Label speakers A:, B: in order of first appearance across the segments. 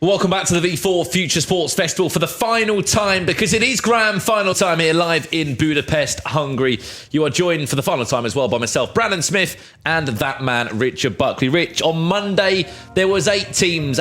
A: Welcome back to the V4 Future Sports Festival for the final time, because it is grand final time here live in Budapest, Hungary. You are joined for the final time as well by myself, Brandon Smith, and that man, Richard Buckley. Rich, on Monday, there was eight teams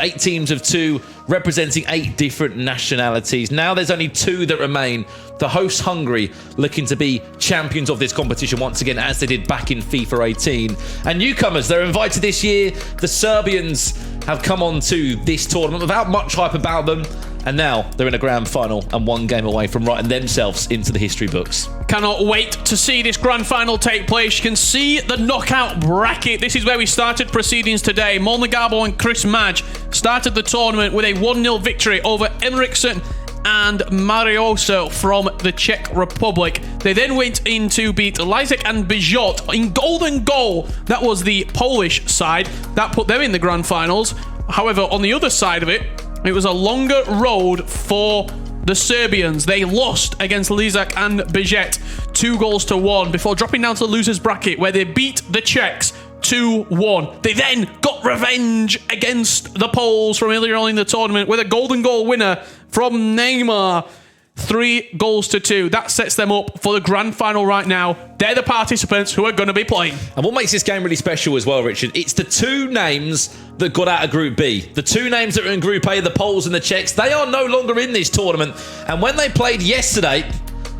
A: of two, representing 8 different nationalities. Now there's only 2 that remain. The host Hungary looking to be champions of this competition once again, as they did back in FIFA 18. And newcomers, they're invited this year. The Serbians have come on to this tournament without much hype about them, and now they're in a grand final and 1 game away from writing themselves into the history books.
B: Cannot wait to see this grand final take place. You can see the knockout bracket. This is where we started proceedings today. Molnar Garbo and Chris Madge started the tournament with a 1-0 victory over Emmeriksen and Marioso from the Czech Republic. They then went in to beat Lizek and Bijot in golden goal. That was the Polish side. That put them in the grand finals. However, on the other side of it, it was a longer road for the Serbians. They lost against Lizek and Bijot 2-1 before dropping down to the losers bracket, where they beat the Czechs 2-1. They then got revenge against the Poles from earlier on in the tournament with a golden goal winner from Neymar. 3-2. That sets them up for the grand final right now. They're the participants who are going to be playing.
A: And what makes this game really special as well, Richard, it's the 2 names that got out of Group B. The 2 names that were in Group A, the Poles and the Czechs, they are no longer in this tournament. And when they played yesterday,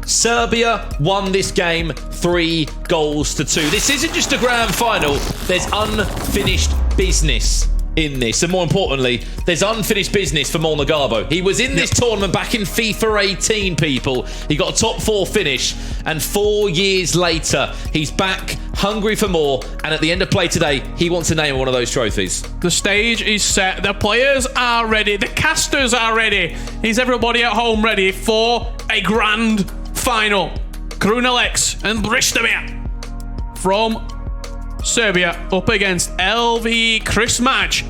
A: Serbia won this game 3-2. This isn't just a grand final. There's unfinished business in this, and more importantly, there's unfinished business for Molnar Garbo. He was in this tournament back in FIFA 18, people. He got a top 4 finish, and 4 years later, he's back, hungry for more, and at the end of play today, he wants to name one of those trophies.
B: The stage is set, the players are ready, the casters are ready. Is everybody at home ready for a grand final? Krunelex and Bristamir from Serbia up against LV Chris Madge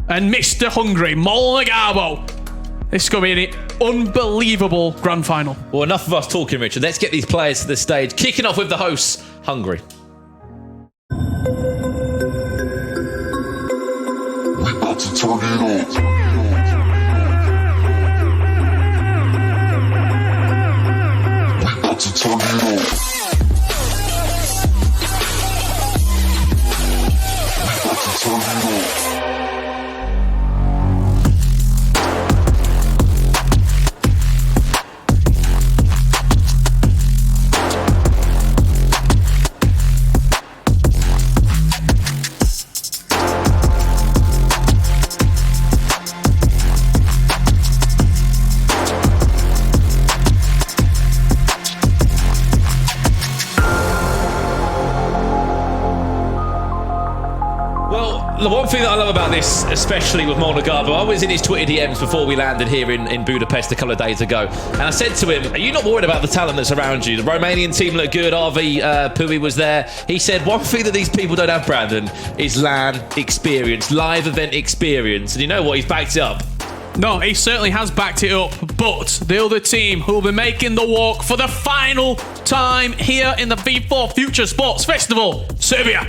B: and Mr. Hungary, Molnar Garbo. This is going to be an unbelievable grand final.
A: Well, enough of us talking, Richard. Let's get these players to the stage. Kicking off with the hosts, Hungary.
C: We got to turn it on. We got to turn it on.
A: The one thing that I love about this, especially with Molnar Garbo, I was in his Twitter DMs before we landed here in Budapest a couple of days ago, and I said to him, are you not worried about the talent that's around you? The Romanian team looked good, RV Pui was there. He said, one thing that these people don't have, Brandon, is LAN experience, live event experience, and you know what, he's backed it up.
B: No, he certainly has backed it up, but the other team who will be making the walk for the final time here in the V4 Future Sports Festival, Serbia.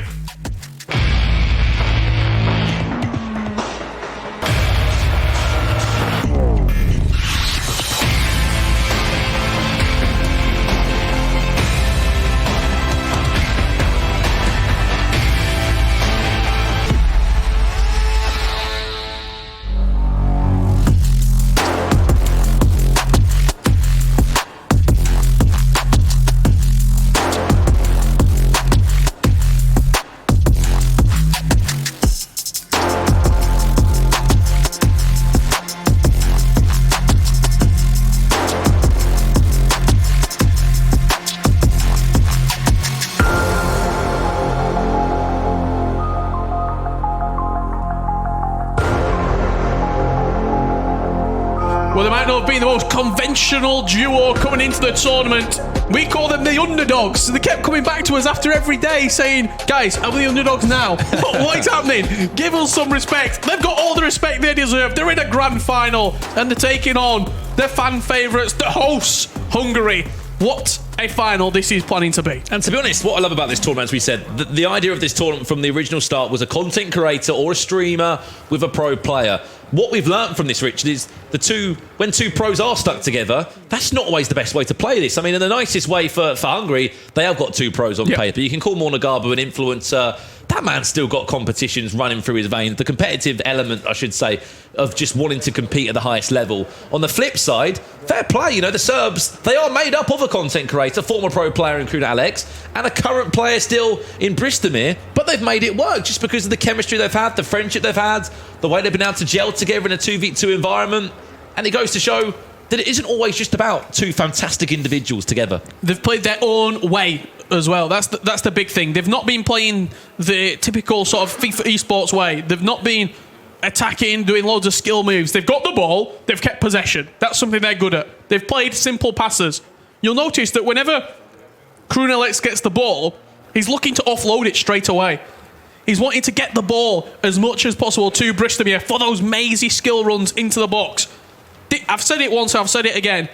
B: Well, they might not have been the most conventional duo coming into the tournament. We call them the underdogs. They kept coming back to us after every day saying, guys, are we the underdogs now? What is happening? Give us some respect. They've got all the respect they deserve. They're in a grand final and they're taking on their fan favourites, the hosts, Hungary. What a final this is planning to be.
A: And to be honest, what I love about this tournament, as we said, the idea of this tournament from the original start was a content creator or a streamer with a pro player. what we've learnt from this, Richard, is when two pros are stuck together, that's not always the best way to play this. I mean, in the nicest way for Hungary, they have got two pros on paper. You can call Mornagaba an influencer. That man's still got competitions running through his veins. The competitive element, I should say, of just wanting to compete at the highest level. On the flip side, fair play. The Serbs, they are made up of a content creator, former pro player in Kruna Alex, and a current player still in Bristomir, but they've made it work just because of the chemistry they've had, the friendship they've had, the way they've been able to gel together in a 2v2 environment. And it goes to show that it isn't always just about two fantastic individuals together.
B: They've played their own way as well. That's the big thing. They've not been playing the typical sort of FIFA esports way. They've not been attacking, doing loads of skill moves. They've got the ball, they've kept possession. That's something they're good at. They've played simple passes. You'll notice that whenever Krunelex gets the ball, he's looking to offload it straight away. He's wanting to get the ball as much as possible to Bristomir for those mazy skill runs into the box. I've said it once, I've said it again.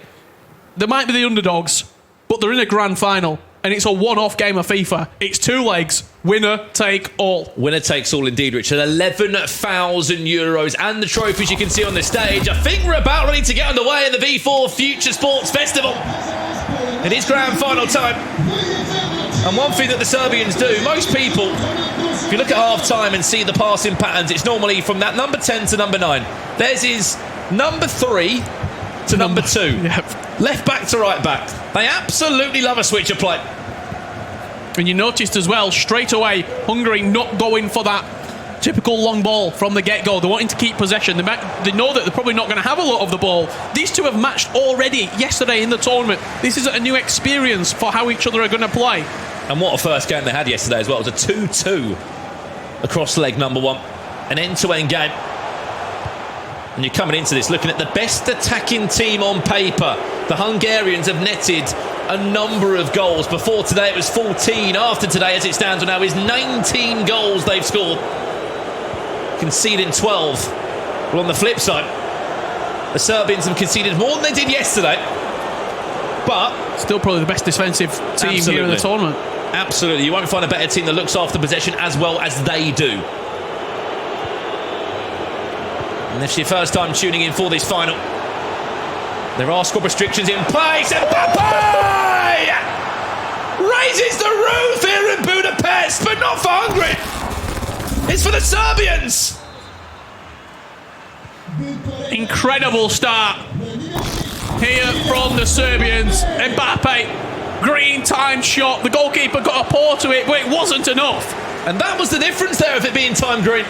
B: They might be the underdogs, but they're in a grand final, and it's a one-off game of FIFA. It's two legs. Winner take all.
A: Winner takes all indeed, Richard. 11,000 euros and the trophies you can see on the stage. I think we're about ready to get underway in the V4 Future Sports Festival. It is grand final time. And one thing that the Serbians do, most people, if you look at half-time and see the passing patterns, it's normally from that number 10 to number 9. Theirs is number 3 to number 2.
B: Yep.
A: Left back to right back. They absolutely love a switch of play.
B: And you noticed as well, straight away, Hungary not going for that typical long ball from the get-go. They're wanting to keep possession. They know that they're probably not going to have a lot of the ball. These two have matched already yesterday in the tournament. This is a new experience for how each other are going to play.
A: And what a first game they had yesterday as well. It was a 2-2 across leg number 1. An end-to-end game. And you're coming into this looking at the best attacking team on paper. The Hungarians have netted a number of goals. Before today it was 14. After today, as it stands now, is 19 goals they've scored. Conceding 12. Well, on the flip side, the Serbians have conceded more than they did yesterday. But
B: still probably the best defensive team here in the tournament.
A: Absolutely. You won't find a better team that looks after possession as well as they do. And if it's your first time tuning in for this final, there are squad restrictions in place. And Mbappe raises the roof here in Budapest, but not for Hungary. It's for the Serbians.
B: Incredible start here from the Serbians. Mbappe, green time shot. The goalkeeper got a paw to it, but it wasn't enough.
A: And that was the difference there of it being time green.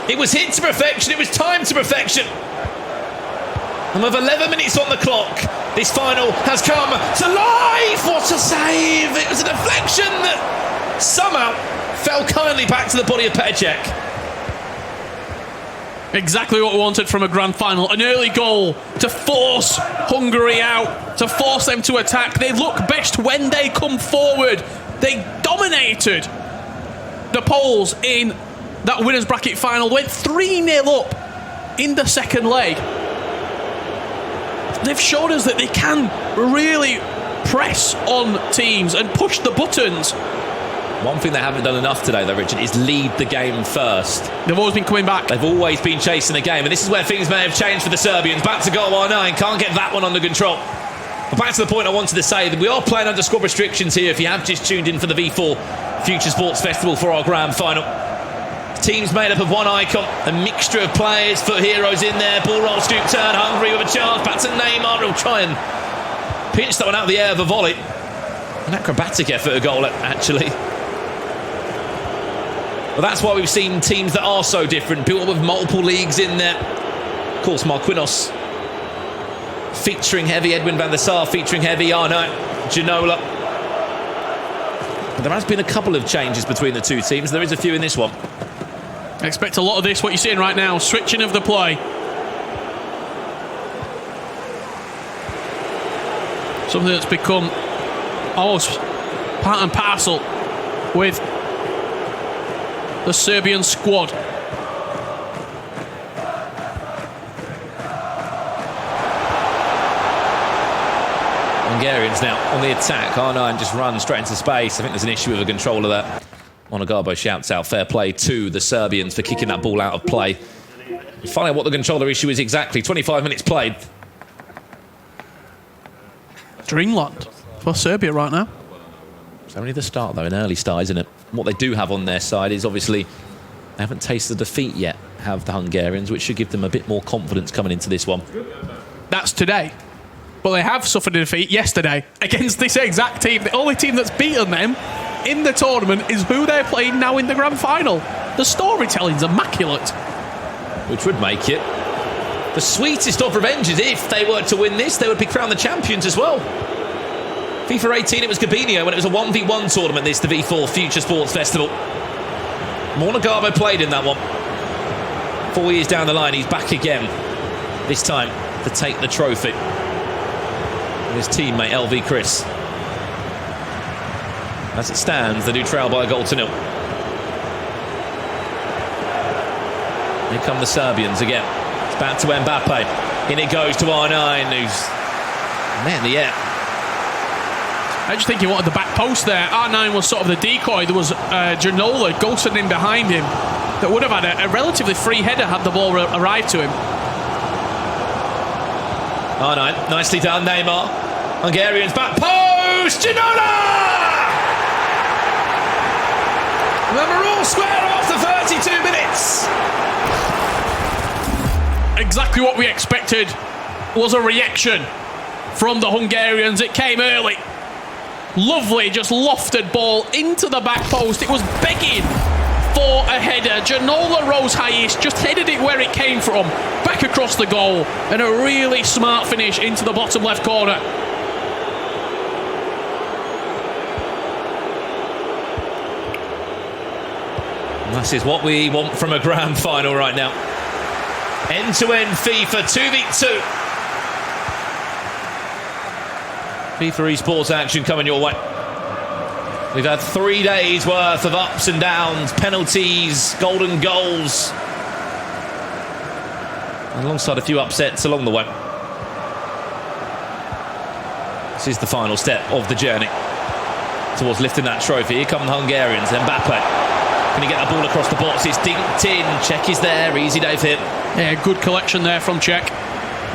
A: It was hit to perfection. It was timed to perfection. And with 11 minutes on the clock, this final has come to life. What a save. It was a deflection that somehow fell kindly back to the body of Petr Cech.
B: Exactly what we wanted from a grand final. An early goal to force Hungary out, to force them to attack. They look best when they come forward. They dominated the Poles in that winners bracket final. Went 3-0 up in the second leg. They've shown us that they can really press on teams and push the buttons.
A: One thing they haven't done enough today, though, Richard, is lead the game first.
B: They've always been coming back.
A: They've always been chasing the game, and this is where things may have changed for the Serbians. Back to goal 9, can't get that one under control. But back to the point I wanted to say, that we are playing under squad restrictions here, if you have just tuned in for the V4 Future Sports Festival for our grand final. Teams made up of one icon, a mixture of players, foot heroes in there, ball roll, scoop, turn, Hungary with a chance, back to Neymar, he'll try and pinch that one out of the air of a volley. An acrobatic effort of goal, actually. Well, that's why we've seen teams that are so different, built up with multiple leagues in there. Of course, Marquinhos featuring heavy, Edwin van der Sar featuring heavy, Arno, Ginola. But there has been a couple of changes between the two teams. There is a few in this one.
B: I expect a lot of this, what you're seeing right now, switching of the play. Something that's become almost part and parcel with the Serbian squad.
A: Hungarians now on the attack. R9 just runs straight into space. I think there's an issue with the control of that. Monagabo shouts out fair play to the Serbians for kicking that ball out of play. Find out what the controller issue is exactly. 25 minutes played.
B: Dreamland for Serbia right now.
A: It's only the start, though, an early start, isn't it? What they do have on their side is obviously they haven't tasted defeat yet, have the Hungarians, which should give them a bit more confidence coming into this one.
B: That's today. But they have suffered a defeat yesterday against this exact team. The only team that's beaten them in the tournament is who they're playing now in the grand final. The storytelling's immaculate.
A: Which would make it the sweetest of revenges. If they were to win this, they would be crowned the champions as well. FIFA 18, it was Gabinho when it was a 1v1 tournament, this, the V4 Future Sports Festival. Mornagabo played in that one. 4 years down the line, he's back again. This time to take the trophy. And his teammate, LV Chris. As it stands, they do trail by a goal to nil. Here come the Serbians again. It's back to Mbappe. In it goes to R9, who's man in the air.
B: I just think he wanted the back post there. R9 was sort of the decoy. There was Ginola ghosting in behind him that would have had a relatively free header had the ball arrived to him.
A: R9, nicely done, Neymar. Hungarians back post, Ginola! And we're all square after 32 minutes.
B: Exactly what we expected was a reaction from the Hungarians. It came early. Lovely, just lofted ball into the back post. It was begging for a header. Ginola rose highest, just headed it where it came from, back across the goal, and a really smart finish into the bottom left corner.
A: This is what we want from a grand final right now. End-to-end FIFA 2v2. FIFA esports action coming your way. We've had 3 days worth of ups and downs, penalties, golden goals, and alongside a few upsets along the way. This is the final step of the journey towards lifting that trophy. Here come the Hungarians. Mbappe. Can he get the ball across the box? It's dinked in. Czech is there. Easy day for him.
B: Yeah, good collection there from Czech.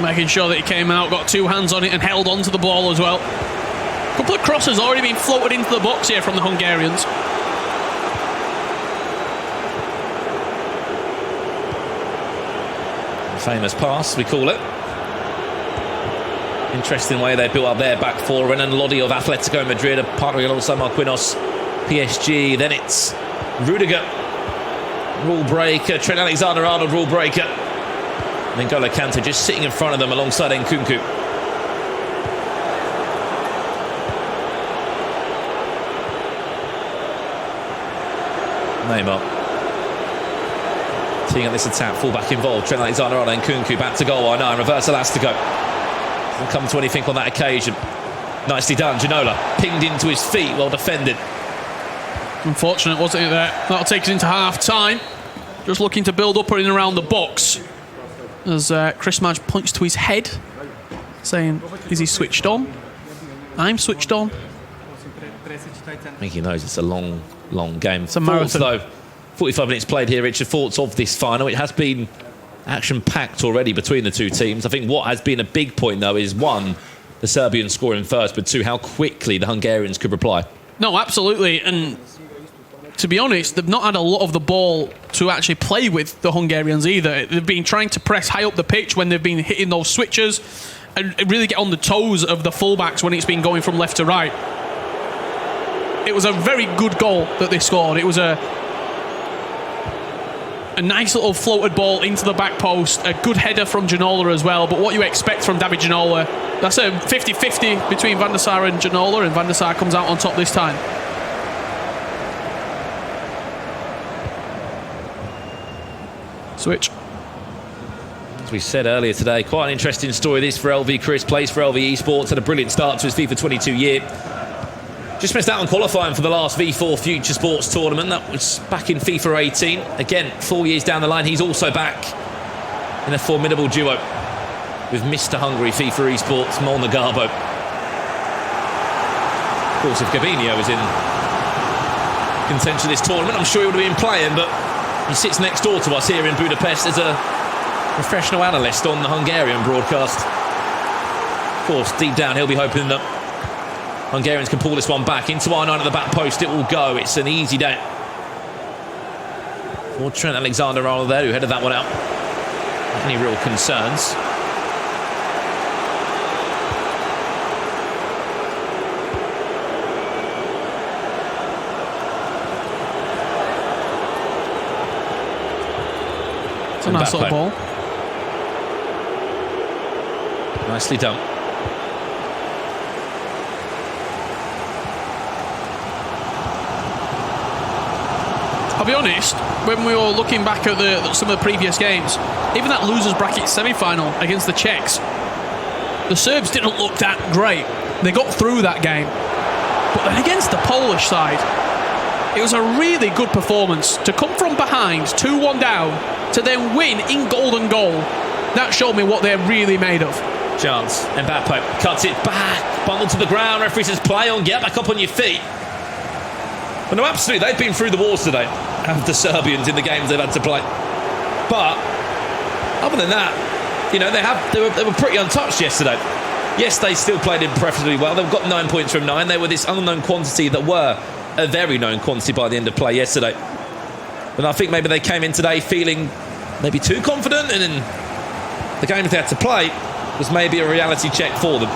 B: Making sure that he came out, got two hands on it and held on to the ball as well. A couple of crosses already been floated into the box here from the Hungarians.
A: Famous pass, we call it. Interesting way they built up their back four. Renan Lodi of Atletico Madrid, partnering alongside Marquinhos, PSG. Then it's Rudiger, rule breaker. Trent Alexander-Arnold, rule breaker. And then N'Golo Kante just sitting in front of them alongside Nkunku. Neymar teeing up this attack, fullback involved. Trent Alexander-Arnold, Nkunku back to goal. And reverse Elastico. Doesn't come to anything on that occasion. Nicely done. Ginola pinged into his feet, well defended.
B: Unfortunate, wasn't it, there? That'll take us into half-time. Just looking to build up in and around the box. As Chris Madge points to his head, saying, is he switched on? I'm switched on.
A: I think he knows it's a long, long game.
B: It's a marathon.
A: Though, 45 minutes played here, Richard. Thoughts of this final? It has been action-packed already between the two teams. I think what has been a big point, though, is one, the Serbians scoring first, but two, how quickly the Hungarians could reply.
B: No, absolutely. And to be honest, they've not had a lot of the ball to actually play with, the Hungarians, either. They've been trying to press high up the pitch when they've been hitting those switches and really get on the toes of the fullbacks when it's been going from left to right. It was a very good goal that they scored. It was a nice little floated ball into the back post, a good header from Ginola as well, but what you expect from David Ginola, that's a 50-50 between Van der Sar and Ginola, and Van der Sar comes out on top this time. Switch.
A: As we said earlier today, quite an interesting story this for LV Chris. Plays for LV Esports, had a brilliant start to his FIFA 22 year. Just missed out on qualifying for the last V4 Future Sports tournament. That was back in FIFA 18. Again, 4 years down the line, he's also back in a formidable duo with Mr. Hungary FIFA Esports, Molnagabo. Of course, if Gabinho was in contention this tournament, I'm sure he would have been playing, but he sits next door to us here in Budapest. There's a professional analyst on the Hungarian broadcast. Of course, deep down, he'll be hoping that Hungarians can pull this one back into R9 at the back post. It will go. It's an easy day for Trent Alexander-Arnold there, who headed that one out. Any real concerns?
B: It's a nice little ball.
A: Nicely done.
B: I'll be honest, when we were looking back at some of the previous games, even that losers bracket semi-final against the Czechs, the Serbs didn't look that great. They got through that game. But then against the Polish side, it was a really good performance. To come from behind, 2-1 down, to then win in golden goal, that showed me what they're really made of.
A: Chance. Mbappe cuts it back. Bundled to the ground. Referee says play on. Get back up on your feet. But no, absolutely. They've been through the wars today. Have the Serbians in the games they've had to play. But other than that, you know, they were pretty untouched yesterday. Yes, they still played impressively well. They've got 9 points from 9. They were this unknown quantity that were a very known quantity by the end of play yesterday. But I think maybe they came in today feeling maybe too confident, and then the games they had to play was maybe a reality check for them.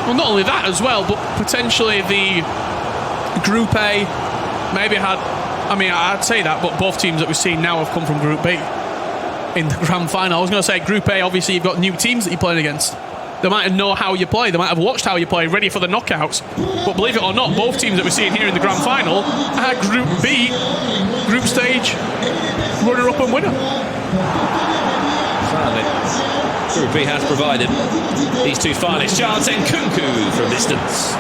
B: Well, not only that as well, but potentially the Group A maybe had... I mean, I'd say that, but both teams that we've seen now have come from Group B in the grand final. I was going to say Group A, obviously you've got new teams that you're playing against. They might have know how you play. They might have watched how you play, ready for the knockouts. But believe it or not, both teams that we're seeing here in the grand final are Group B, group stage, runner-up and winner.
A: Finally, Group B has provided these two finalists. Chance and Kunku from distance.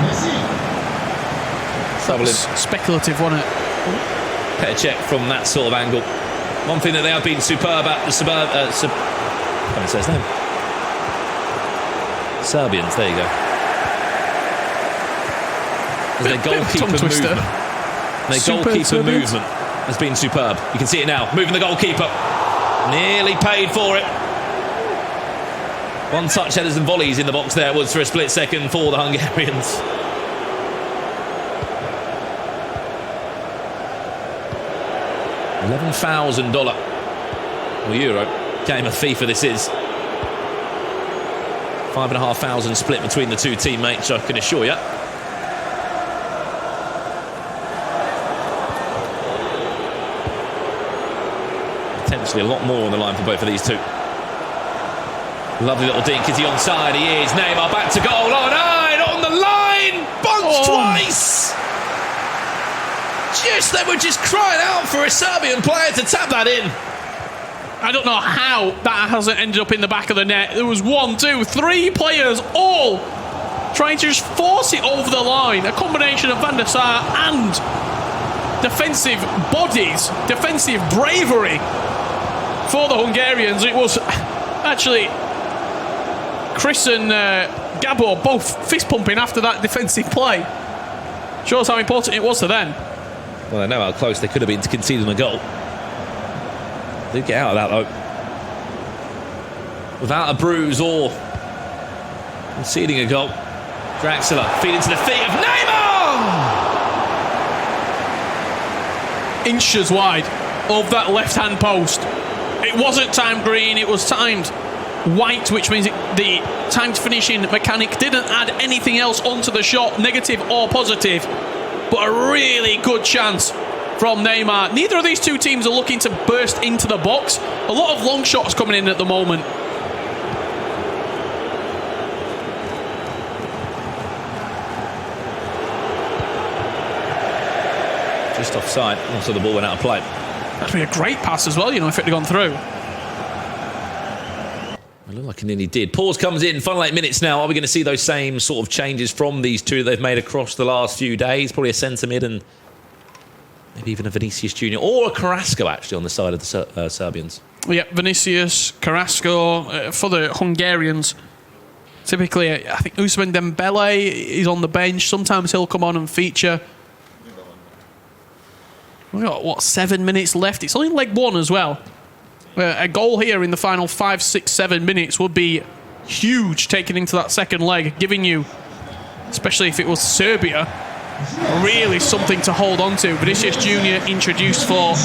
B: Speculative, wasn't it?
A: Better check from that sort of angle. One thing that they have been superb at, the I can't say his name. Serbians, there you go. Their goalkeeper movement. Their goalkeeper movement has been superb. You can see it now. Moving the goalkeeper. Nearly paid for it. One touch headers and volleys in the box there was for a split second for the Hungarians. $11,000 or euro game of FIFA this is. 5,500 split between the two teammates, I can assure you. Potentially a lot more on the line for both of these two. Lovely little dink. Is he onside? He is. Neymar back to goal. Oh, no, on the line. Bumped twice. They were just crying out for a Serbian player to tap that in.
B: I don't know how that hasn't ended up in the back of the net. There was 1, 2, 3 players all trying to just force it over the line. A combination of Van der Sar and defensive bodies, defensive bravery for the Hungarians. It was actually Chris and Gabor both fist pumping after that defensive play. Shows how important it was to them.
A: Well, they know how close they could have been to conceding a goal. They did get out of that, though. Without a bruise or conceding a goal. Draxler feeding to the feet of Neymar!
B: Inches wide of that left-hand post. It wasn't timed green, it was timed white, which means the timed finishing mechanic didn't add anything else onto the shot, negative or positive. But a really good chance from Neymar. Neither of these two teams are looking to burst into the box. A lot of long shots coming in at the moment.
A: Just offside. Also, the ball went out of play.
B: That'd be a great pass as well, you know, if it had gone through.
A: It looked like it nearly did. Pause comes in. Final 8 minutes now. Are we going to see those same sort of changes from these two they've made across the last few days? Probably a centre mid and maybe even a Vinicius Junior or a Carrasco actually on the side of the Serbians.
B: Yeah, Vinicius, Carrasco for the Hungarians. Typically, I think Ousmane Dembele is on the bench. Sometimes he'll come on and feature. We've got, 7 minutes left? It's only leg one as well. A goal here in the final 5, 6, 7 minutes would be huge, taking into that second leg, giving you, especially if it was Serbia, really something to hold on to. Vinicius Jr. introduced for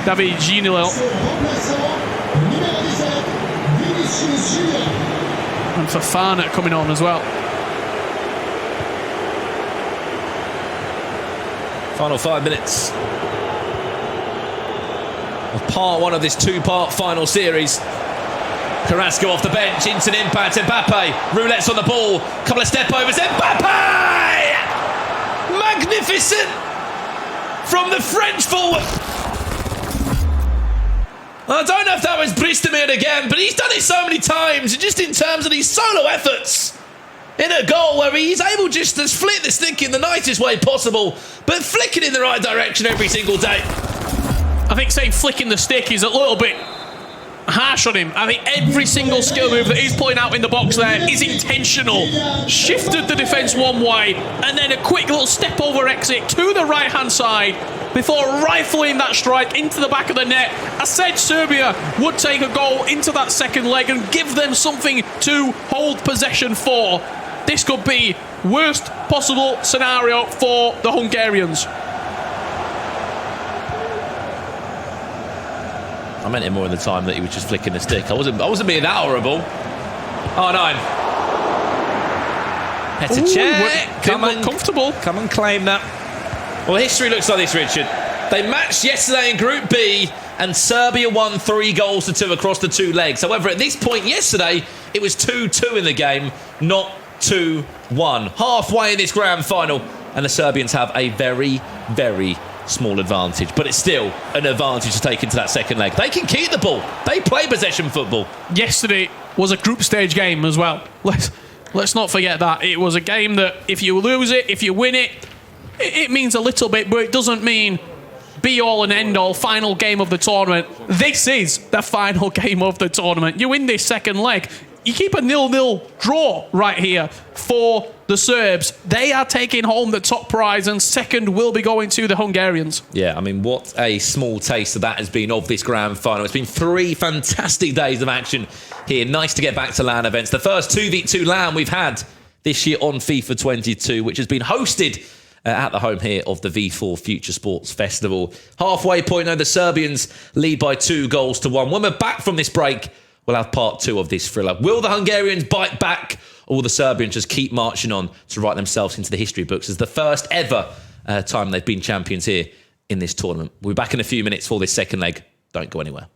B: David Ginilo. And Fofana coming on as well.
A: Final 5 minutes of part one of this two-part final series. Carrasco off the bench, instant impact, Mbappe, roulette's on the ball, couple of step overs, Mbappe! Magnificent from the French forward. I don't know if that was Bristamir again, but he's done it so many times, just in terms of these solo efforts in a goal where he's able just to flick the stick in the nicest way possible, but flick it in the right direction every single day.
B: I think saying flicking the stick is a little bit harsh on him. I think every single skill move that he's pulling out in the box there is intentional. Shifted the defence one way, and then a quick little step over exit to the right hand side before rifling that strike into the back of the net. I said Serbia would take a goal into that second leg and give them something to hold possession for. This could be worst possible scenario for the Hungarians.
A: I meant it more in the time that he was just flicking the stick. I wasn't being that horrible. Oh, no. Petr Cech.
B: Come on, comfortable.
A: Come and claim that. Well, history looks like this, Richard. They matched yesterday in Group B, and Serbia won 3-2 across the two legs. However, at this point yesterday, it was 2-2 in the game, not 2-1. Halfway in this grand final, and the Serbians have a very, very small advantage, but it's still an advantage to take into that second leg. They can keep the ball. They play possession football.
B: Yesterday was a group stage game as well. Let's not forget that. It was a game that if you lose it, if you win it, it means a little bit, but it doesn't mean be all and end all, final game of the tournament. This is the final game of the tournament. You win this second leg, you keep a 0-0 draw right here for the Serbs. They are taking home the top prize, and second will be going to the Hungarians.
A: Yeah, I mean, what a small taste of that has been of this grand final. It's been 3 fantastic days of action here. Nice to get back to LAN events. The first 2v2 LAN we've had this year on FIFA 22, which has been hosted at the home here of the V4 Future Sports Festival. Halfway point now, the Serbians lead by 2-1. When we're back from this break, we'll have part 2 of this thriller. Will the Hungarians bite back, or will the Serbians just keep marching on to write themselves into the history books as the first ever time they've been champions here in this tournament? We'll be back in a few minutes for this second leg. Don't go anywhere.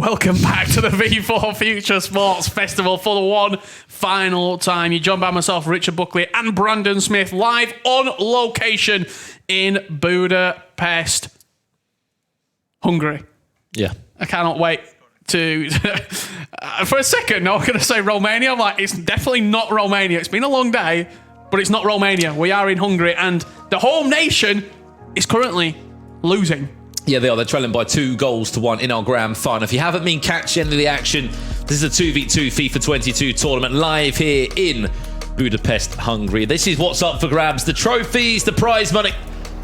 B: Welcome back to the V4 Future Sports Festival for the one final time. You're joined by myself, Richard Buckley, and Brandon Smith, live on location in Budapest, Hungary.
A: Yeah.
B: I cannot wait to... for a second, I was going to say Romania. I'm like, it's definitely not Romania. It's been a long day, but it's not Romania. We are in Hungary, and the home nation is currently losing.
A: Yeah, they are. They're trailing by 2-1 in our grand final. If you haven't been catching any of the action, this is a 2v2 FIFA 22 tournament live here in Budapest, Hungary. This is what's up for grabs. The trophies, the prize money,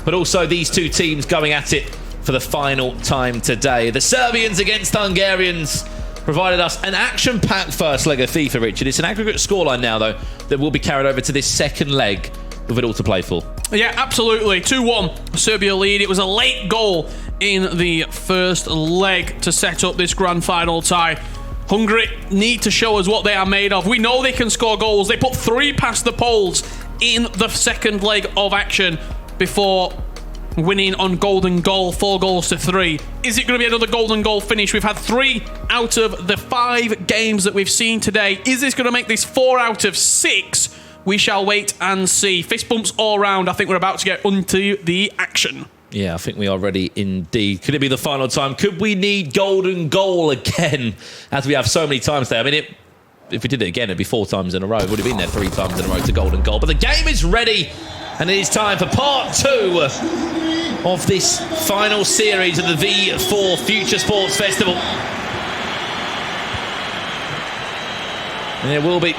A: but also these two teams going at it for the final time today. The Serbians against Hungarians provided us an action-packed first leg of FIFA, Richard. It's an aggregate scoreline now, though, that will be carried over to this second leg with it all to play for.
B: Yeah, absolutely. 2-1, Serbia lead. It was a late goal in the first leg to set up this grand final tie. Hungary need to show us what they are made of. We know they can score goals. They put 3 past the Poles in the second leg of action before winning on golden goal, 4-3. Is it going to be another golden goal finish? We've had 3 out of the 5 games that we've seen today. Is this going to make this 4 out of 6? We shall wait and see. Fist bumps all around. I think we're about to get onto the action.
A: Yeah, I think we are ready indeed. Could it be the final time? Could we need golden goal again, as we have so many times there? I mean, if we did it again, it'd be 4 times in a row. It would have been there 3 times in a row to golden goal. But the game is ready, and it is time for part 2 of this final series of the V4 Future Sports Festival. And it will be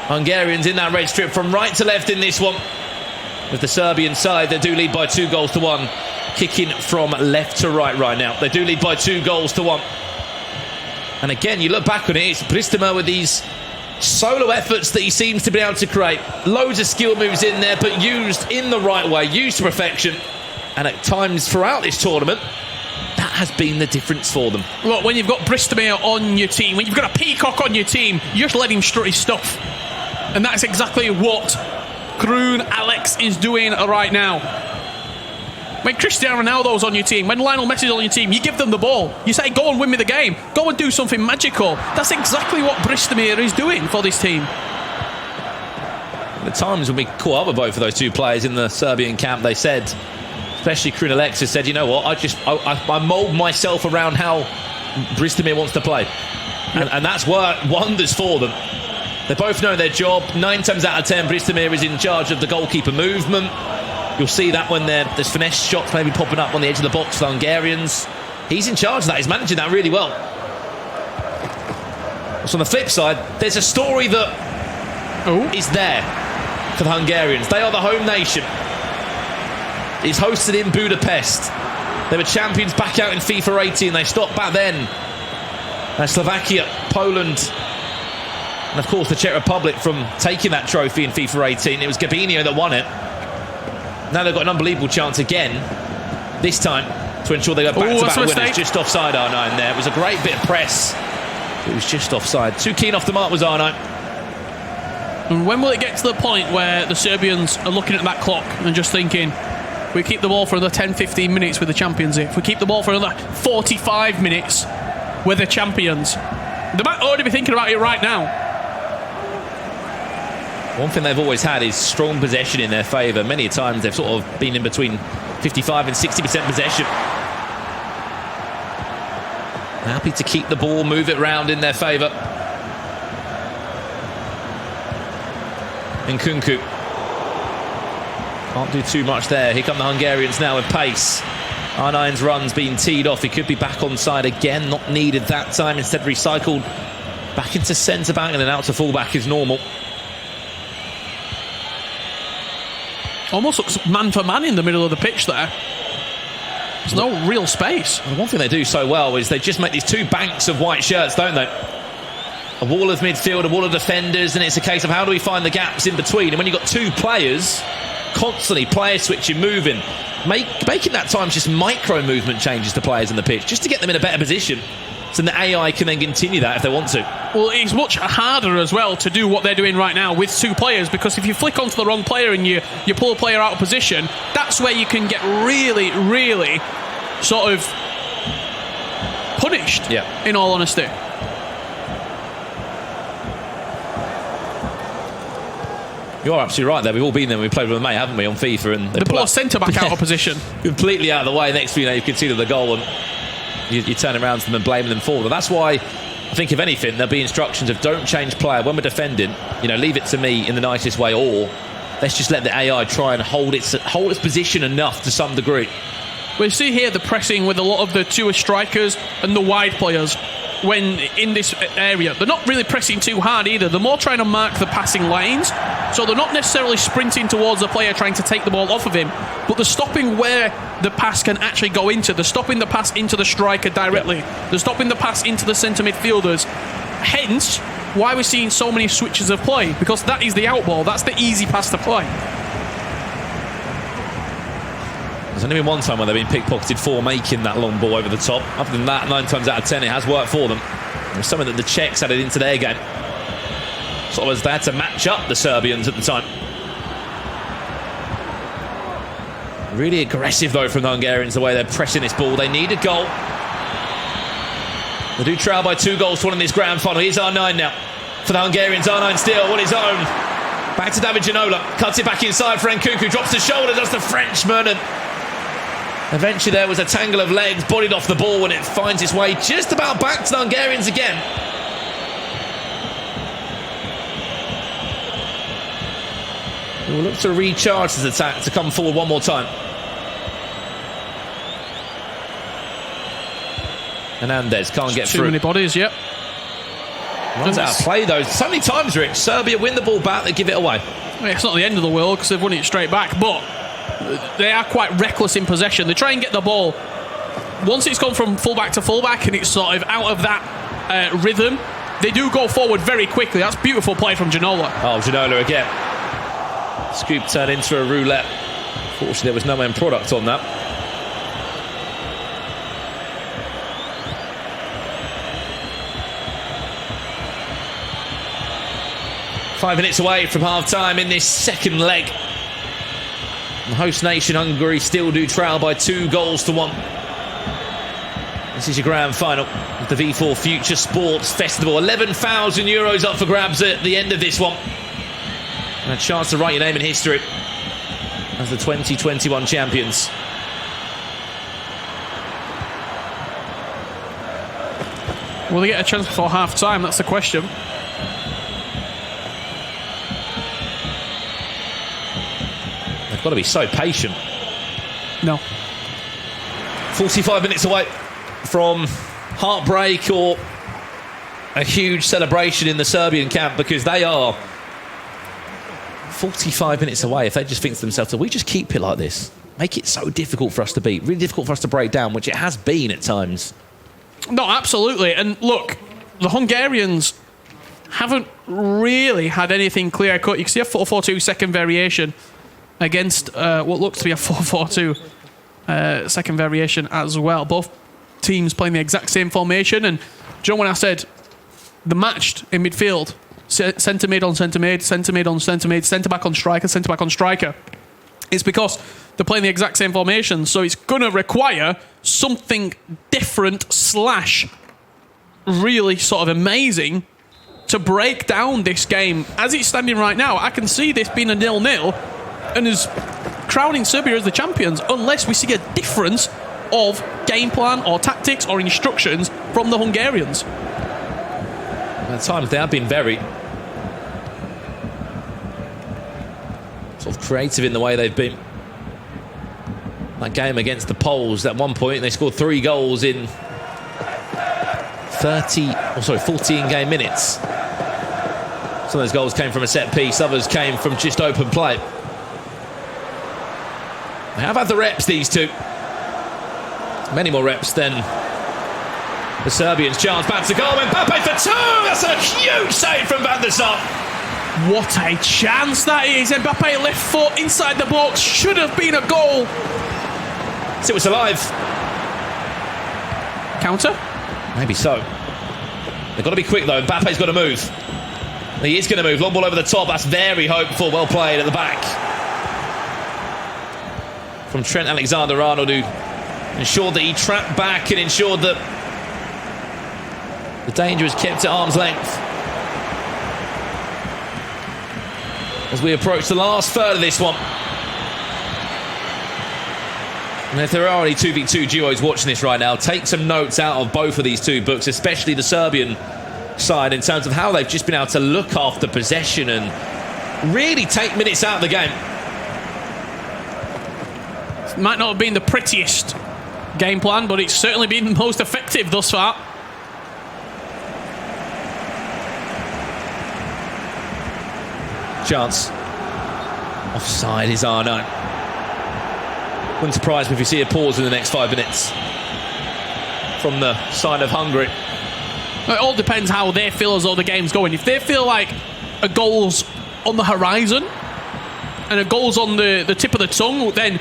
A: Hungarians in that red strip from right to left in this one. With the Serbian side, they do lead by 2-1. Kicking from left to right now. They do lead by 2-1. And again, you look back on it, it's Bristimo with these solo efforts that he seems to be able to create. Loads of skill moves in there, but used in the right way, used to perfection. And at times throughout this tournament, that has been the difference for them.
B: Look, when you've got Bristimo on your team, when you've got a Peacock on your team, you just let him strut his stuff. And that's exactly what Kroon Alex is doing right now. When Cristiano Ronaldo's on your team, when Lionel Messi's on your team, you give them the ball. You say, go and win me the game. Go and do something magical. That's exactly what Bristamir is doing for this team.
A: At times when we caught up with both of those two players in the Serbian camp, they said, especially Kroon Alexis said, you know what, I mould myself around how Bristamir wants to play. And that's worked wonders for them. They both know their job. 9 times out of 10, Bristamir is in charge of the goalkeeper movement. You'll see that when there's finesse shots maybe popping up on the edge of the box for the Hungarians. He's in charge of that. He's managing that really well. So on the flip side, there's a story that is there for the Hungarians. They are the home nation. It's hosted in Budapest. They were champions back out in FIFA 18. They stopped back then. Slovakia, Poland, and of course the Czech Republic from taking that trophy in FIFA 18. It was Gabinho that won it. Now they've got an unbelievable chance again, this time, to ensure they go back-to-back winners. Just offside R9 there. It was a great bit of press. It was just offside. Too keen off the mark was R9.
B: And when will it get to the point where the Serbians are looking at that clock and just thinking, we keep the ball for another 10-15 minutes with the champions here. If we keep the ball for another 45 minutes, we're the champions. They might already be thinking about it right now.
A: One thing they've always had is strong possession in their favour. Many times they've sort of been in between 55 and 60% possession. Happy to keep the ball, move it round in their favour. And Kunku can't do too much there. Here come the Hungarians now with pace. R9's run's been teed off. He could be back on side again. Not needed that time. Instead recycled back into centre back and then out to full back is normal.
B: Almost looks man for man in the middle of the pitch there. There's no real space.
A: Well, the one thing they do so well is they just make these 2 banks of white shirts, don't they? A wall of midfield, a wall of defenders, and it's a case of how do we find the gaps in between. And when you've got 2 players, constantly player switching, moving, making that time just micro movement changes to players in the pitch, just to get them in a better position. So the AI can then continue that if they want to.
B: Well, it's much harder as well to do what they're doing right now with 2 players, because if you flick onto the wrong player and you pull a player out of position, that's where you can get really, really sort of punished,
A: Yeah.
B: in all honesty.
A: You are absolutely right there. We've all been there when we played with them, mate, haven't we, on FIFA? And
B: The poor centre-back out of position.
A: Completely out of the way. Next thing you know, you conceded the goal and you turn around to them and blaming them for it. That's why I think, if anything, there'll be instructions of don't change player when we're defending. Leave it to me in the nicest way, or let's just let the AI try and hold its position enough to some degree.
B: We see here the pressing with a lot of the two strikers and the wide players when in this area. They're not really pressing too hard either. They're more trying to mark the passing lanes. So they're not necessarily sprinting towards the player trying to take the ball off of him, but they're stopping where the pass can actually go into. They're stopping the pass into the striker directly. They're stopping the pass into the centre midfielders. Hence, why we're seeing so many switches of play, because that is the out ball. That's the easy pass to play.
A: There's only been one time where they've been pickpocketed for making that long ball over the top. Other than that, 9 times out of 10, it has worked for them. It was something that the Czechs added into their game. Sort of as they had to match up the Serbians at the time. Really aggressive, though, from the Hungarians, the way they're pressing this ball. They need a goal. They do trail by 2 goals to 1 in this grand final. Here's R9 now. For the Hungarians, R9 still on his own. Back to David Ginola. Cuts it back inside. Francucu drops the shoulder, does the Frenchman, and eventually there was a tangle of legs, bodied off the ball, and it finds its way just about back to the Hungarians again. We'll look to recharge this attack to come forward one more time. Hernandez can't get through.
B: Too many bodies, yep.
A: Runs out of play, though. So many times, Rich. Serbia win the ball back, they give it away.
B: It's not the end of the world because they've won it straight back, but they are quite reckless in possession. They try and get the ball. Once it's gone from fullback to fullback and it's sort of out of that rhythm, they do go forward very quickly. That's beautiful play from Ginola.
A: Oh, Ginola again. Scoop turned into a roulette. Fortunately, there was no end product on that. Five minutes away from half-time in this second leg. The host nation, Hungary, still do trail by 2 goals to 1. This is your grand final of the V4 Future Sports Festival. €11,000 up for grabs at the end of this one. And a chance to write your name in history as the 2021 champions.
B: Will they get a chance before half-time? That's the question.
A: They've got to be so patient.
B: No.
A: 45 minutes away from heartbreak or a huge celebration in the Serbian camp, because they are 45 minutes away. If they just think to themselves, we just keep it like this, make it so difficult for us to beat, really difficult for us to break down, which it has been at times.
B: No, absolutely. And look, the Hungarians haven't really had anything clear-cut. You can see a 4-4-2 second variation against what looks to be a 4-4-2 second variation as well. Both teams playing the exact same formation. And John, when I said the matched in midfield, centre mid on centre mid, centre mid on centre mid, centre back on striker, it's because they're playing the exact same formation. So it's going to require something different / really sort of amazing to break down this game. As it's standing right now, I can see this being a 0-0 and is crowning Serbia as the champions, unless we see a difference of game plan or tactics or instructions from the Hungarians.
A: At times they have been very sort of creative in the way they've been. That game against the Poles, at one point they scored 3 goals in 14 game minutes. Some of those goals came from a set piece, others came from just open play. They have had the reps, these two. Many more reps than the Serbians. Chance back to goal. Mbappe for 2. That's a huge save from Van der Sar.
B: What a chance that is. Mbappe left foot inside the box. Should have been a goal.
A: So it's alive.
B: Counter?
A: Maybe so. They've got to be quick, though. Mbappe's got to move. He is going to move. Long ball over the top. That's very hopeful. Well played at the back from Trent Alexander-Arnold, who ensured that he trapped back and ensured that The danger is kept at arm's length. As we approach the last third of this one. And if there are any 2v2 duos watching this right now, take some notes out of both of these two books, especially the Serbian side, in terms of how they've just been able to look after possession and really take minutes out of the game.
B: It might not have been the prettiest game plan, but it's certainly been the most effective thus far.
A: Chance. Offside is R9. Wouldn't surprise me if you see a pause in the next 5 minutes from the side of Hungary.
B: It all depends how they feel as though the game's going. If they feel like a goal's on the horizon and a goal's on the tip of the tongue, then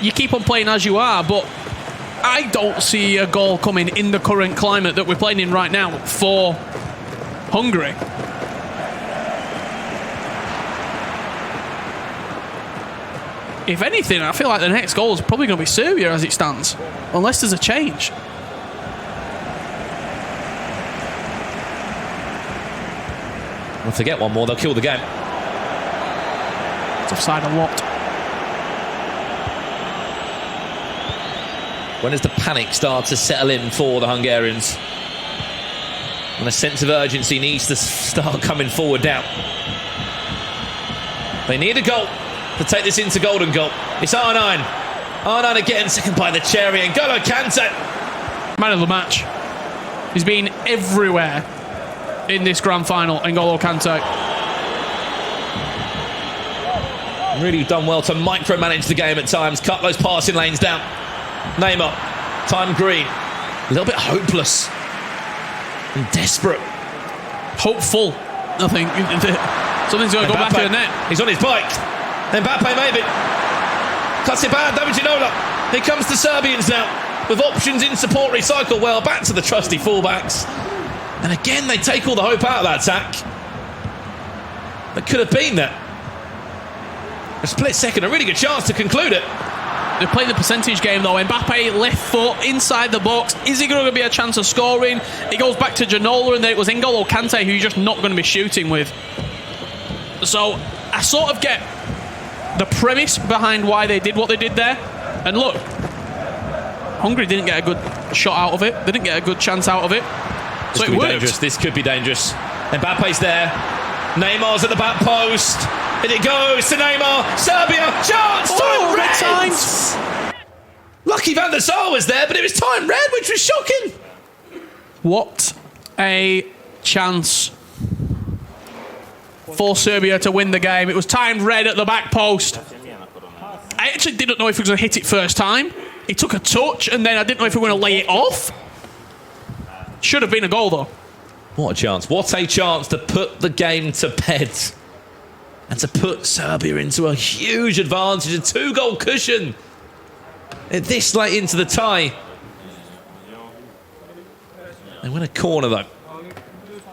B: you keep on playing as you are. But I don't see a goal coming in the current climate that we're playing in right now for Hungary. If anything, I feel like the next goal is probably going to be Serbia as it stands, unless there's a change.
A: If they get one more, they'll kill the game.
B: It's offside a lot.
A: When does the panic start to settle in for the Hungarians? And a sense of urgency needs to start coming forward now. They need a goal to take this into golden goal. It's R9. R9 again, second by the cherry, and N'Golo Kante.
B: Man of the match. He's been everywhere in this grand final, N'Golo Kante.
A: Really done well to micromanage the game at times, cut those passing lanes down. Neymar, time green. A little bit hopeless and desperate.
B: Hopeful, I think. Something's going to go back in the net.
A: He's on his bike. Mbappe maybe. Cuts it bad, David Ginola. Here comes the Serbians now, with options in support, recycle well, back to the trusty fullbacks. And again, they take all the hope out of that attack. That could have been there. A split second, a really good chance to conclude it.
B: They're playing the percentage game though. Mbappe, left foot, inside the box. Is it going to be a chance of scoring? It goes back to Ginola, and then it was N'Golo Kante who you're just not going to be shooting with. So I sort of get the premise behind why they did what they did there. And look, Hungary didn't get a good shot out of it. They didn't get a good chance out of it. So it worked.
A: Dangerous. This could be dangerous. Mbappe's there. Neymar's at the back post. And it goes to Neymar. Serbia, chance!
B: Oh,
A: time
B: red
A: red! Lucky Van der Sar was there, but it was time red, which was shocking.
B: What a chance for Serbia to win the game. It was timed red at the back post. I actually didn't know if he was going to hit it first time. He took a touch, and then I didn't know if he was going to lay it off. Should have been a goal, though.
A: What a chance. What a chance to put the game to bed. And to put Serbia into a huge advantage. A 2-goal cushion. This late into the tie. They win a corner, though.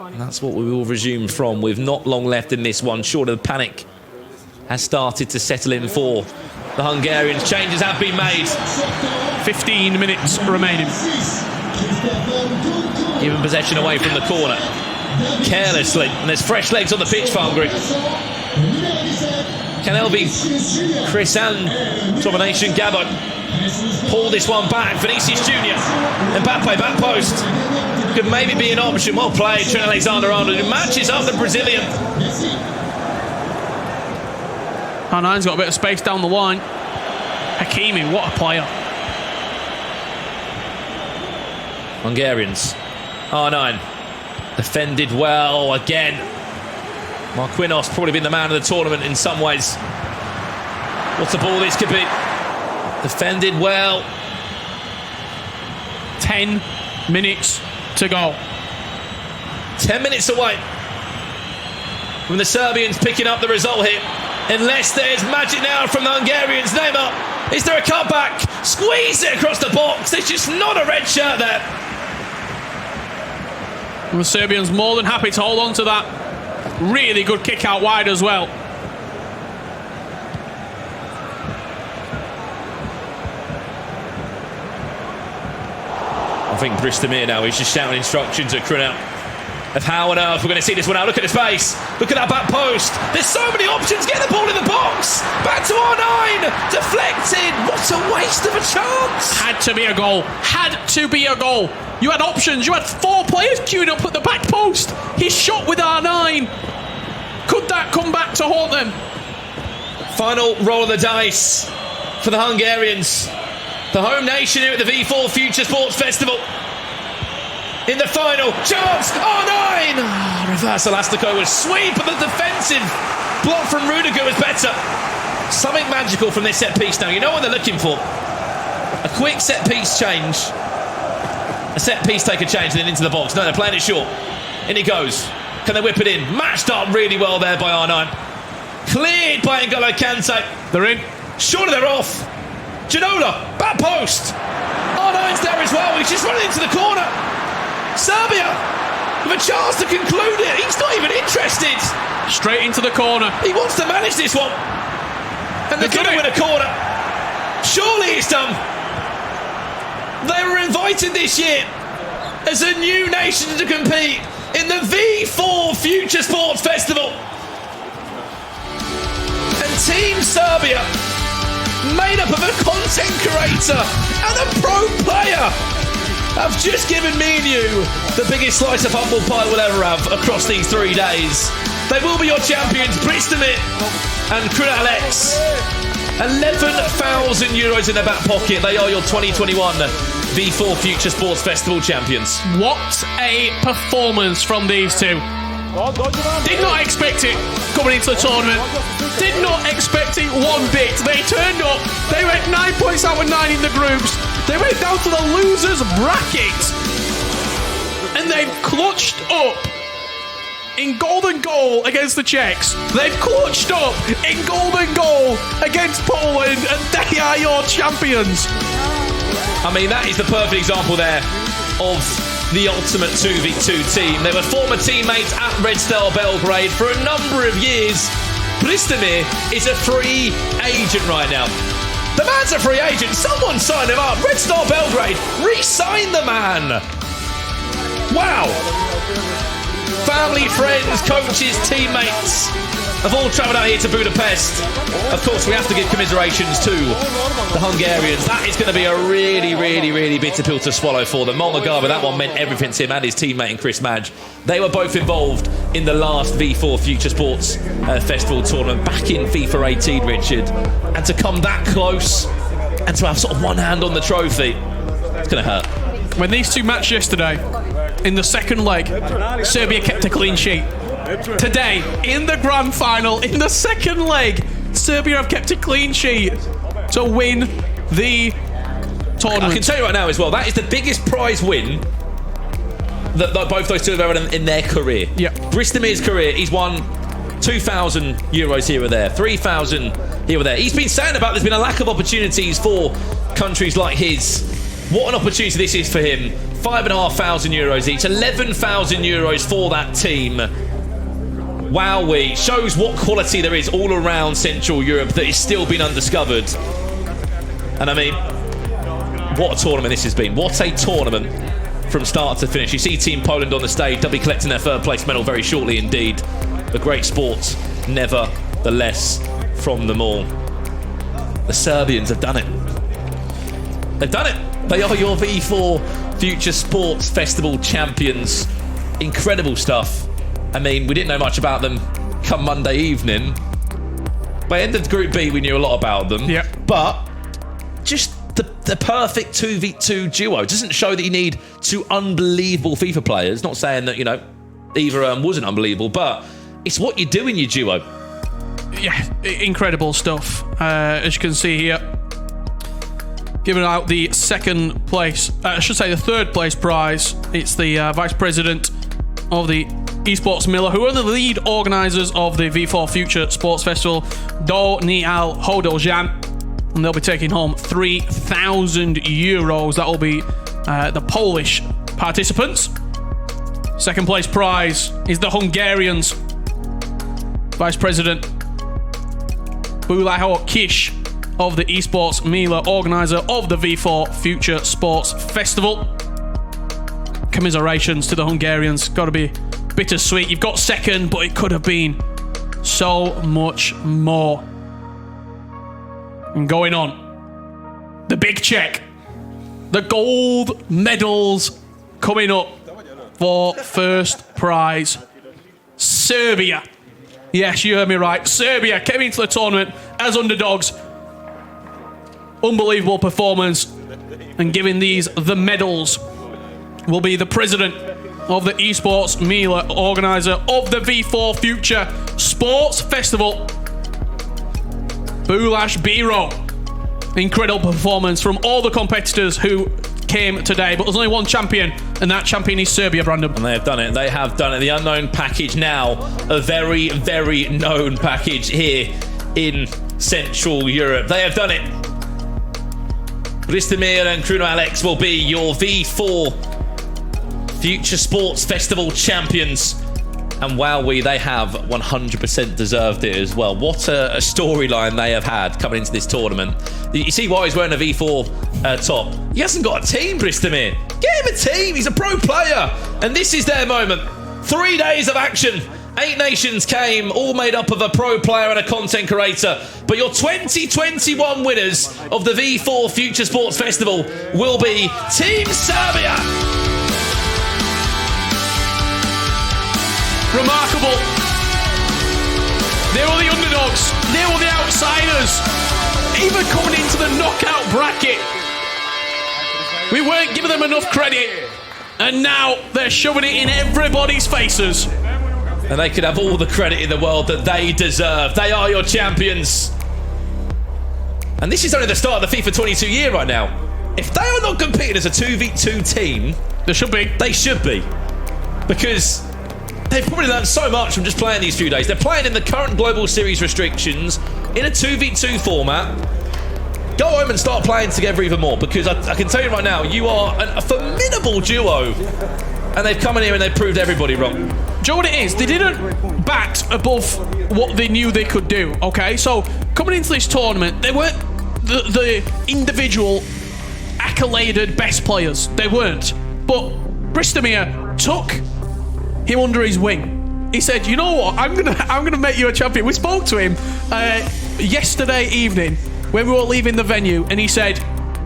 A: And that's what we will resume from, with not long left in this one. Surely the panic has started to settle in for the Hungarians. Changes have been made.
B: 15 minutes remaining.
A: Giving possession away from the corner. Carelessly. And there's fresh legs on the pitch for Hungary. Can Elvi, Chris and Domination Gabon pull this one back? Vinicius Jr. Mbappe, back post. Could maybe be an option. Well played, Trent Alexander-Arnold, who matches up the Brazilian.
B: R9's got a bit of space down the line. Hakimi, what a player.
A: Hungarians. R9 defended well again. Marquinhos probably been the man of the tournament in some ways. What a ball this could be. Defended well.
B: 10 minutes to go.
A: 10 minutes away from the Serbians picking up the result here. Unless there's magic now from the Hungarians. Neymar, is there a cutback? Squeeze it across the box. There's just not a red shirt there.
B: And the Serbians more than happy to hold on to that. Really good kick out wide as well.
A: I think Bristamir now is just shouting instructions at Krunau of how on earth we're going to see this one out. Look at the space. Look at that back post. There's so many options. Get the ball in the box. Back to R9. Deflected. What a waste of a chance.
B: Had to be a goal. Had to be a goal. You had options. You had 4 players queued up at the back post. He shot with R9. Could that come back to haunt them?
A: Final roll of the dice for the Hungarians. The home nation here at the V4 Future Sports Festival. In the final, chance, R9! Reverse Elastico was sweet, but the defensive block from Rudiger was better. Something magical from this set piece now. You know what they're looking for? A quick set piece change. A set piece take a change and then into the box. No, they're playing it short. In it goes. Can they whip it in? Matched up really well there by R9. Cleared by N'Golo Kante.
B: They're in.
A: Surely they're off. Ginola, back post. R9's there as well. He's just running into the corner. Serbia with a chance to conclude it. He's not even interested.
B: Straight into the corner.
A: He wants to manage this one. And they're going to win a corner. Surely it's done. They were invited this year as a new nation to compete in the V4 Future Sports Festival. And Team Serbia, made up of a content creator and a pro player, have just given me and you the biggest slice of humble pie we'll ever have across these 3 days. They will be your champions, Bristamir and Krunalex. 11,000 euros in their back pocket. They are your 2021 V4 Future Sports Festival champions.
B: What a performance from these two. Did not expect it coming into the tournament. Did not expect it one bit. They turned up. They went 9 points out of 9 in the groups. They went down to the losers bracket. And they've clutched up in golden goal against the Czechs. They've clutched up in golden goal against Poland, and they are your champions.
A: I mean, that is the perfect example there of the ultimate 2v2 team. They were former teammates at Red Star Belgrade for a number of years. Bristamir is a free agent right now. The man's a free agent. Someone sign him up. Red Star Belgrade, re-sign the man. Wow. Family, friends, coaches, teammates have all travelled out here to Budapest. Of course, we have to give commiserations to the Hungarians. That is going to be a really, really, really bitter pill to swallow for them. Molnagava, that one meant everything to him and his teammate in Chris Madge. They were both involved in the last V4 Future Sports Festival tournament back in FIFA 18, Richard. And to come that close and to have sort of one hand on the trophy, it's going to hurt.
B: When these two matched yesterday, in the second leg, Serbia kept a clean sheet. Today, in the grand final, in the second leg, Serbia have kept a clean sheet to win the tournament.
A: I can tell you right now as well, that is the biggest prize win that both those two have ever had in their career.
B: Yeah.
A: Bristamir's career, he's won 2,000 euros here or there, 3,000 here or there. He's been saying about there's been a lack of opportunities for countries like his. What an opportunity this is for him. 5,500 euros each, 11,000 euros for that team. Wowee, shows what quality there is all around Central Europe that is still being undiscovered. And I mean, what a tournament this has been. What a tournament from start to finish. You see Team Poland on the stage. They'll be collecting their third place medal very shortly indeed. A great sport, nevertheless, from them all. The Serbians have done it. They've done it. They are your V4 Future Sports Festival champions. Incredible stuff. I mean, we didn't know much about them come Monday evening. By end of Group B, we knew a lot about them.
B: Yeah.
A: But just the perfect 2v2 duo. It doesn't show that you need two unbelievable FIFA players. Not saying that, you know, either wasn't unbelievable, but it's what you do in your duo.
B: Yeah, incredible stuff. As you can see here, giving out the second place, I should say the third place prize. It's the Vice President of the Esports Miller, who are the lead organisers of the V4 Future Sports Festival, Daniel Hodojan, and they'll be taking home 3,000 euros. That will be the Polish participants. Second place prize is the Hungarians, Vice President Bulaho Kish of the Esports Miller, organiser of the V4 Future Sports Festival. commiserations to the Hungarians. Got to be bittersweet. You've got second, but it could have been so much more. And going on, the big check. The gold medals coming up for first prize. Serbia. Yes, you heard me right. Serbia came into the tournament as underdogs. Unbelievable performance. And giving these the medals will be the president of the Esports Mila, organizer of the V4 Future Sports Festival, Bulash Biro. Incredible performance from all the competitors who came today, but there's only one champion, and that champion is Serbia, Brandon.
A: And they have done it. They have done it. The unknown package now, a very, very known package here in Central Europe. They have done it. Bristamir and Kruno Alex will be your V4 Future Sports Festival champions. And wowee, they have 100% deserved it as well. What a storyline they have had coming into this tournament. You see why he's wearing a V4 top. He hasn't got a team, Bristamir. Get him a team. He's a pro player. And this is their moment. 3 days of action. 8 nations came, all made up of a pro player and a content creator. But your 2021 winners of the V4 Future Sports Festival will be Team Serbia.
B: Remarkable. They were the underdogs. They were the outsiders. Even coming into the knockout bracket, we weren't giving them enough credit. And now they're shoving it in everybody's faces.
A: And they could have all the credit in the world that they deserve. They are your champions. And this is only the start of the FIFA 22 year right now. If they are not competing as a 2v2 team...
B: They should be.
A: They should be. Because they've probably learned so much from just playing these few days. They're playing in the current Global Series restrictions in a 2v2 format. Go home and start playing together even more, because I can tell you right now, you are a formidable duo. And they've come in here and they've proved everybody wrong.
B: Do you know what it is? They didn't bat above what they knew they could do, okay? So, coming into this tournament, they weren't the individual accoladed best players. They weren't. But Bristamir took him under his wing. He said, you know what? I'm gonna make you a champion. We spoke to him yesterday evening when we were leaving the venue, and he said,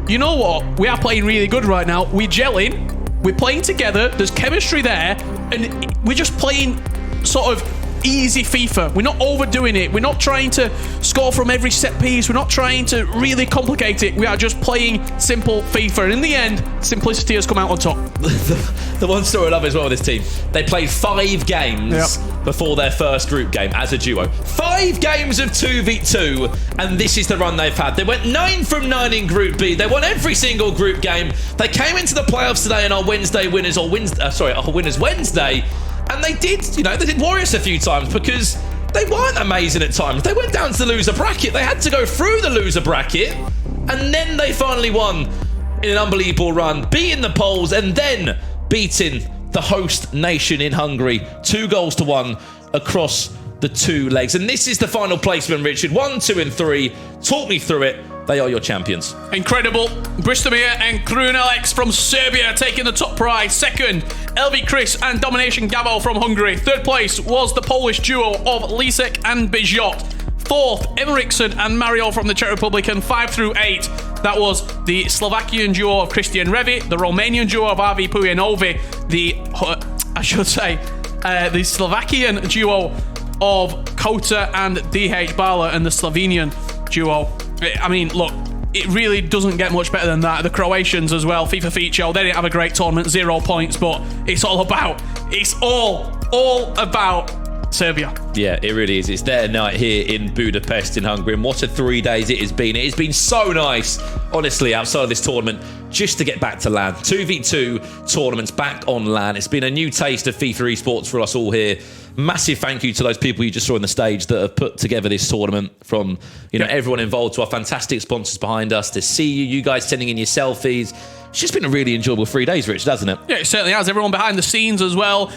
B: you know what? We are playing really good right now. We're gelling. We're playing together, there's chemistry there, and we're just playing sort of easy FIFA. We're not overdoing it. We're not trying to score from every set piece. We're not trying to really complicate it. We are just playing simple FIFA. And in the end, simplicity has come out on top.
A: The one story I love as well with this team, they played 5 games before their first group game as a duo. 5 games of 2v2, and this is the run they've had. They went 9 from 9 in Group B. They won every single group game. They came into the playoffs today in our Winners Wednesday, and they did Warriors a few times because they weren't amazing at times. They went down to the loser bracket. They had to go through the loser bracket, and then they finally won in an unbelievable run, beating the Poles and then beating the host nation in Hungary 2-1 across the 2 legs. And this is the final placement, Richard. 1, 2, and 3. Talk me through it. They are your champions.
B: Incredible. Bristamir and Krunelex from Serbia taking the top prize. Second, Elvi Chris and Domination Gabo from Hungary. Third place was the Polish duo of Lisek and Bijot. Fourth, Emeriksson and Mario from the Czech Republic. And 5 through 8, that was the Slovakian duo of Christian Revi, the Romanian duo of Avi Pujanovi, the Slovakian duo of Kota and DH Bala, and the Slovenian duo. I mean, look, it really doesn't get much better than that. The Croatians as well, FIFA Feature, they didn't have a great tournament, 0 points, but it's all about Serbia.
A: Yeah, it really is. It's their night here in Budapest in Hungary, and what a 3 days it has been. It has been so nice, honestly, outside of this tournament, just to get back to LAN. 2v2 tournaments back on LAN. It's been a new taste of FIFA esports for us all here. Massive thank you to those people you just saw on the stage that have put together this tournament, from everyone involved to our fantastic sponsors behind us, to see you guys sending in your selfies. It's just been a really enjoyable 3 days, Rich, hasn't it?
B: Yeah, it certainly has. Everyone behind the scenes as well.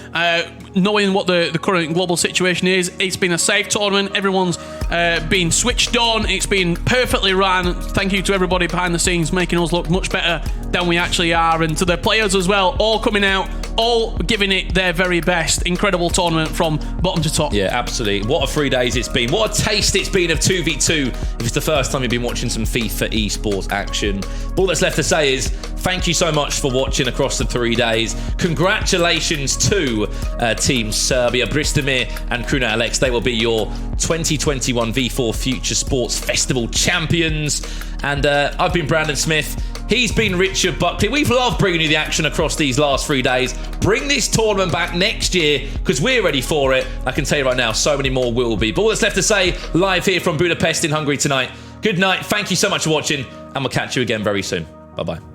B: knowing what the current global situation is, it's been a safe tournament. Everyone's been switched on. It's been perfectly run. Thank you to everybody behind the scenes making us look much better than we actually are, and to the players as well, all coming out, all giving it their very best. Incredible tournament from bottom to top.
A: Yeah, absolutely. What a 3 days it's been. What a taste it's been of 2v2 if it's the first time you've been watching some FIFA esports action. All that's left to say is thank you so much for watching across the 3 days. Congratulations to Team Serbia, Bristamir and Kruna Alex. They will be your 2021 V4 Future Sports Festival champions. And I've been Brandon Smith. He's been Richard Buckley. We've loved bringing you the action across these last 3 days. Bring this tournament back next year because we're ready for it. I can tell you right now, so many more will be. But all that's left to say, live here from Budapest in Hungary tonight. Good night. Thank you so much for watching, and we'll catch you again very soon. Bye-bye.